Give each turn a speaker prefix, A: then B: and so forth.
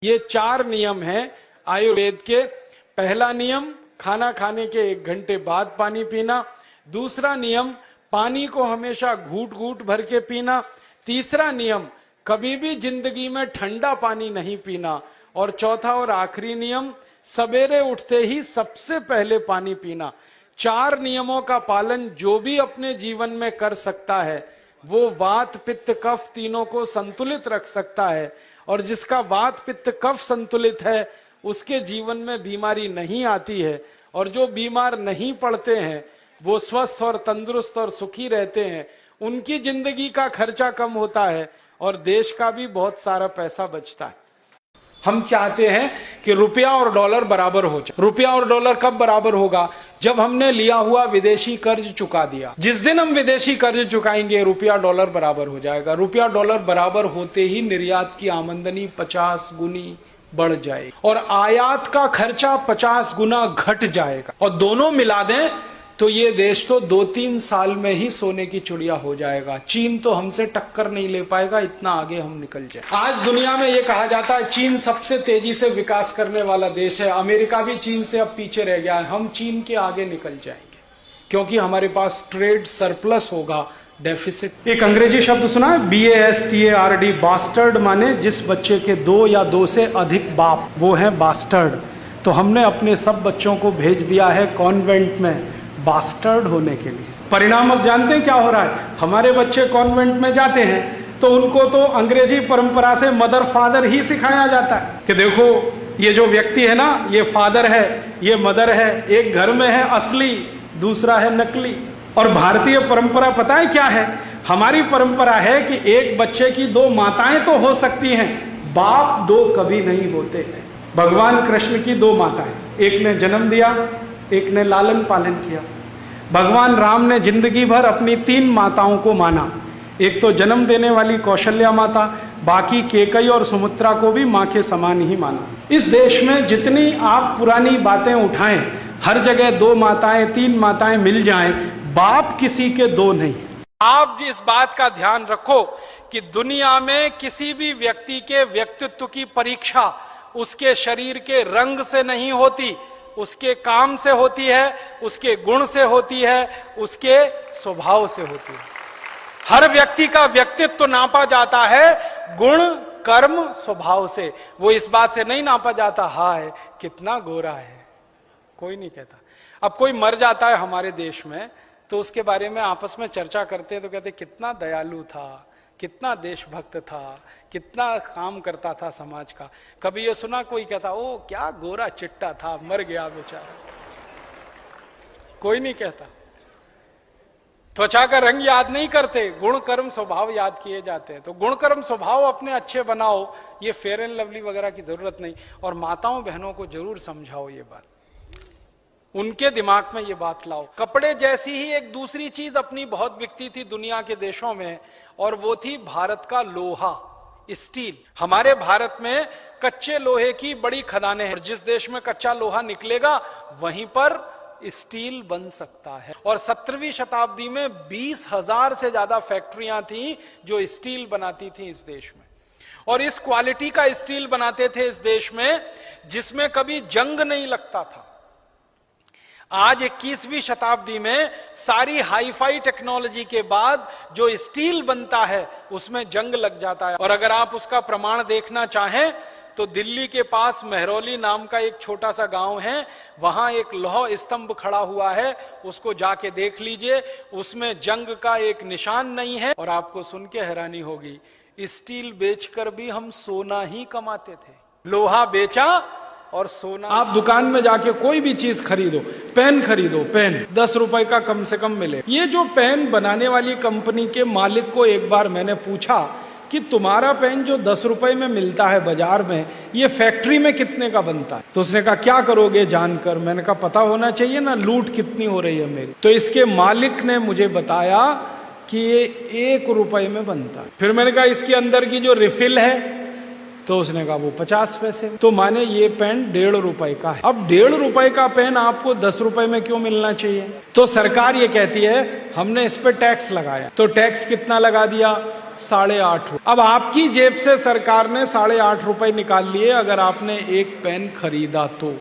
A: ये 4 नियम हैं आयुर्वेद के। पहला नियम, खाना खाने के 1 घंटे बाद पानी पीना। दूसरा नियम, पानी को हमेशा घूट घूट भर के पीना। तीसरा नियम, कभी भी जिंदगी में ठंडा पानी नहीं पीना। और चौथा और आखिरी नियम, सवेरे उठते ही सबसे पहले पानी पीना। 4 नियमों का पालन जो भी अपने जीवन में कर सकता है वो वात पित्त कफ तीनों को संतुलित रख सकता है। और जिसका वात पित्त कफ संतुलित है उसके जीवन में बीमारी नहीं आती है। और जो बीमार नहीं पड़ते हैं वो स्वस्थ और तंदुरुस्त और सुखी रहते हैं। उनकी जिंदगी का खर्चा कम होता है और देश का भी बहुत सारा पैसा बचता है। हम चाहते हैं कि रुपया और डॉलर बराबर हो जाए। रुपया और डॉलर कब बराबर होगा? जब हमने लिया हुआ विदेशी कर्ज चुका दिया। जिस दिन हम विदेशी कर्ज चुकाएंगे रुपया डॉलर बराबर हो जाएगा। रुपया डॉलर बराबर होते ही निर्यात की आमदनी 50 गुनी बढ़ जाएगी और आयात का खर्चा 50 गुना घट जाएगा। और दोनों मिला दें तो ये देश तो 2-3 साल में ही सोने की चिड़िया हो जाएगा। चीन तो हमसे टक्कर नहीं ले पाएगा, इतना आगे हम निकल जाए। आज दुनिया में ये कहा जाता है चीन सबसे तेजी से विकास करने वाला देश है। अमेरिका भी चीन से अब पीछे रह गया है। हम चीन के आगे निकल जाएंगे क्योंकि हमारे पास ट्रेड सरप्लस होगा, डेफिसिट। एक अंग्रेजी शब्द सुना है, BASTARD, बास्टर्ड, माने जिस बच्चे के 2 या 2 से अधिक बाप, वो है बास्टर्ड। तो हमने अपने सब बच्चों को भेज दिया है कॉन्वेंट में बास्टर्ड होने के लिए। परिणाम अब जानते हैं क्या हो रहा है? हमारे बच्चे कॉन्वेंट में जाते हैं तो उनको तो अंग्रेजी परंपरा से मदर फादर ही सिखाया जाता है कि देखो ये जो व्यक्ति है ना, ये फादर है, ये मदर है। एक घर में है असली, दूसरा है नकली। और भारतीय परंपरा पता है क्या है? हमारी परंपरा है कि एक बच्चे की 2 माताएं तो हो सकती हैं, बाप 2 कभी नहीं होते हैं। भगवान कृष्ण की 2 माताएं, एक ने जन्म दिया, एक ने लालन पालन किया। भगवान राम ने जिंदगी भर अपनी 3 माताओं को माना। एक तो जन्म देने वाली कौशल्या माता, बाकी केकई और सुमित्रा को भी मां के समान ही माना। इस देश में जितनी आप पुरानी बातें उठाएं, हर जगह 2 माताएं 3 माताएं मिल जाएं, बाप किसी के 2 नहीं। आप इस बात का ध्यान रखो कि दुनिया में किसी भी व्यक्ति के व्यक्तित्व की परीक्षा उसके शरीर के रंग से नहीं होती, उसके काम से होती है, उसके गुण से होती है, उसके स्वभाव से होती है। हर व्यक्ति का व्यक्तित्व नापा जाता है गुण, कर्म, स्वभाव से। वो इस बात से नहीं नापा जाता हाय कितना गोरा है, कोई नहीं कहता। अब कोई मर जाता है हमारे देश में तो उसके बारे में आपस में चर्चा करते हैं तो कहते कितना दयालु था, कितना देशभक्त था, कितना काम करता था समाज का। कभी ये सुना कोई कहता ओ क्या गोरा चिट्टा था, मर गया बेचारा? कोई नहीं कहता। त्वचा का रंग याद नहीं करते, गुण कर्म स्वभाव याद किए जाते हैं। तो गुण कर्म स्वभाव अपने अच्छे बनाओ, ये फेयर एंड लवली वगैरह की जरूरत नहीं। और माताओं बहनों को जरूर समझाओ ये बात, उनके दिमाग में ये बात लाओ। कपड़े जैसी ही एक दूसरी चीज अपनी बहुत बिकती थी दुनिया के देशों में, और वो थी भारत का लोहा, स्टील। हमारे भारत में कच्चे लोहे की बड़ी खदानें हैं और जिस देश में कच्चा लोहा निकलेगा वहीं पर स्टील बन सकता है। और 17वीं शताब्दी में 20,000 से ज्यादा फैक्ट्रियां थी जो स्टील बनाती थी इस देश में। और इस क्वालिटी का स्टील बनाते थे इस देश में जिसमें कभी जंग नहीं लगता था। आज 21वीं शताब्दी में सारी हाईफाई टेक्नोलॉजी के बाद जो स्टील बनता है उसमें जंग लग जाता है। और अगर आप उसका प्रमाण देखना चाहें तो दिल्ली के पास मेहरौली नाम का एक छोटा सा गांव है, वहां एक लौह स्तंभ खड़ा हुआ है, उसको जाके देख लीजिए, उसमें जंग का एक निशान नहीं है। और आपको सुन के हैरानी होगी, स्टील बेचकर भी हम सोना ही कमाते थे। लोहा बेचा और सोना। आप दुकान में जाके कोई भी चीज खरीदो, पेन खरीदो, पेन 10 रुपए का कम से कम मिले। ये जो पेन बनाने वाली कंपनी के मालिक को एक बार मैंने पूछा कि तुम्हारा पेन जो 10 रुपए में मिलता है बाजार में, ये फैक्ट्री में कितने का बनता है? तो उसने कहा क्या करोगे जानकर? मैंने कहा पता होना चाहिए ना, लूट कितनी हो रही है मेरी। तो इसके मालिक ने मुझे बताया कि ये 1 रुपए में बनता है। फिर मैंने कहा इसके अंदर की जो रिफिल है तो उसने कहा वो 50 पैसे। तो माने ये पेन 1.5 रुपए का है। अब 1.5 रुपए का पेन आपको 10 रुपए में क्यों मिलना चाहिए? तो सरकार ये कहती है हमने इस पे टैक्स लगाया। तो टैक्स कितना लगा दिया? 8.5 रुपए। अब आपकी जेब से सरकार ने 8.5 रुपए निकाल लिए अगर आपने एक पेन खरीदा तो।